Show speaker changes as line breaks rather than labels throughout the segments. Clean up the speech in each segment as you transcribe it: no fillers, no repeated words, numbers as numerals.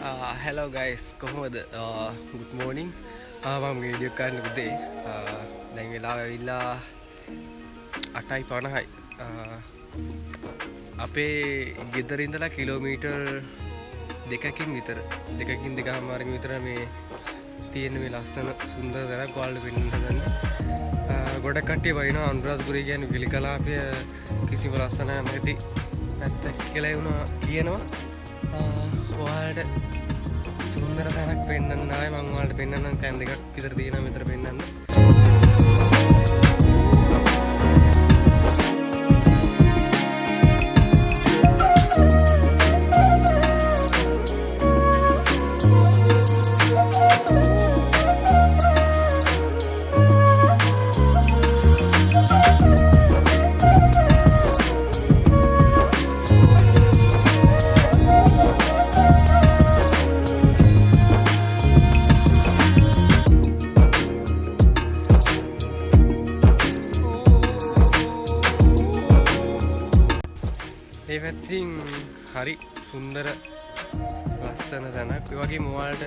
Hello guys, කොහොමද? Good morning. මම video එකක් ගන්න උදේ. දැන් වෙලාව ඇවිල්ලා 8:50යි. අපේ ගෙදර ඉඳලා කිලෝමීටර් 2කින් විතර 2.5 විතර මේ තියෙන මේ ලස්සන සුන්දර දරක් ඔයාලට පෙන්වන්න හදන්නේ. ගොඩක් කට්ටිය වයින්නවා අනුරාධපුරය කියන්නේ පිළිකලාපය කිසිම ලස්සන නැති පැත්තක් කියලා වුණා කියනවා. ඔයාලට සුන්දර තැනක් පෙන්වන්න ආවේ මම ඔයාලට පෙන්වන්නම් තැන් දෙකක් විතර තියෙනවා මෙතන පෙන්වන්න. ඒ පැත්තින් හරි සුන්දර ලස්සන තැනක්. ඒ වගේම ඔයාලට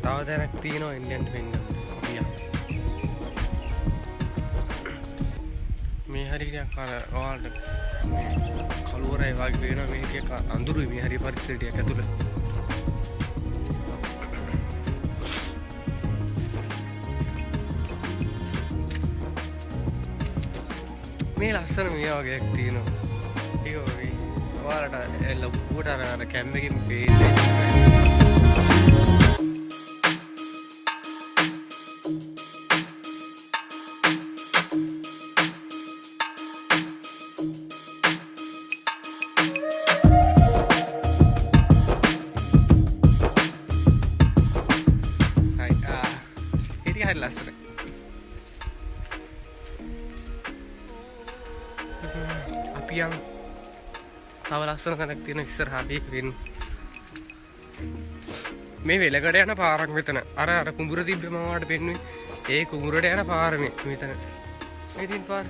තව තැනක් තියෙනවා ඉන්දියන්ට පෙන්වන්න. මේ හරි ටිකක් අර ඔයාලට මේ කළුවරයි වගේ වෙනවා. මේ ටිකක් අඳුරුයි මේ හරි පරිසරය ටිකක් ඇතුළේ. මේ ලස්සන මේ වගේක් තියෙනවා. ඒක ඔයාලට ලොකුට අර කැම් එකකින් පේන්නේ. හරි ලස්සනයි. අපි යන් තව ලස්සන තැනක් තියෙන ඉස්සරහා වෙන්න. මේ වෙලකට යන පාරක් මෙතන. අර කුඹුර තිබ්බේ මම ඔයාලට පෙන්නුවේ. ඒ කුඹුරට යන පාර මෙතන. මේ තියෙන පාර.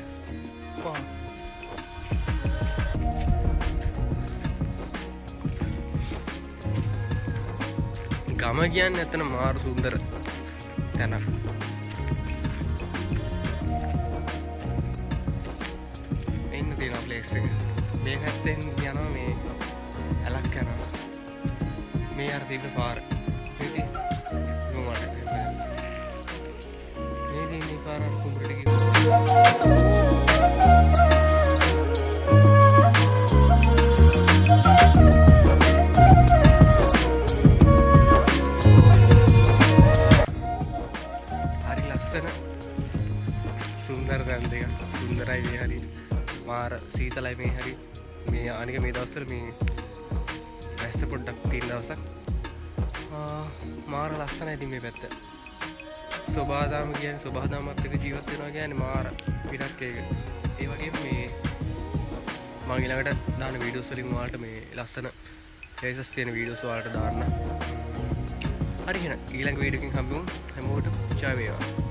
ගම කියන්නේ එතන මාරු සුන්දර තැනක්. ඉන්න තියෙන ප්ලේස් එක. මේ පැත්තෙන් යනවා මේ ඇලක් යනවා. මේ අර තිබ්බ පාර. ඉතින් මොකක්ද මේ දිනේ පාර කුඹරට ගිහින් හරි ලස්සන සුන්දර තැන් දෙකක්. සුන්දරයි මේ හරි. මාර සීතලයි මේ හරි. මේ අනික මේ දවස්වල මේ වැස්ස පොඩ්ඩක් තියෙන දවසක්. මාර ලස්සනයි ඉතින් මේ පැත්ත. සෝබාදාම කියන්නේ සෝබාදාමත් එක්ක ජීවත් වෙනවා කියන්නේ මාර පිටක් ඒක. ඒ වගේම මේ මම ඊළඟට දාන වීඩියෝස් වලින් ඔයාලට මේ ලස්සන ප්ලේසස් තියෙන වීඩියෝස් ඔයාලට දාන්න. හරි එහෙනම් ඊළඟ වීඩියෝ එකකින් හම්බෙමු. හැමෝටම ජය වේවා.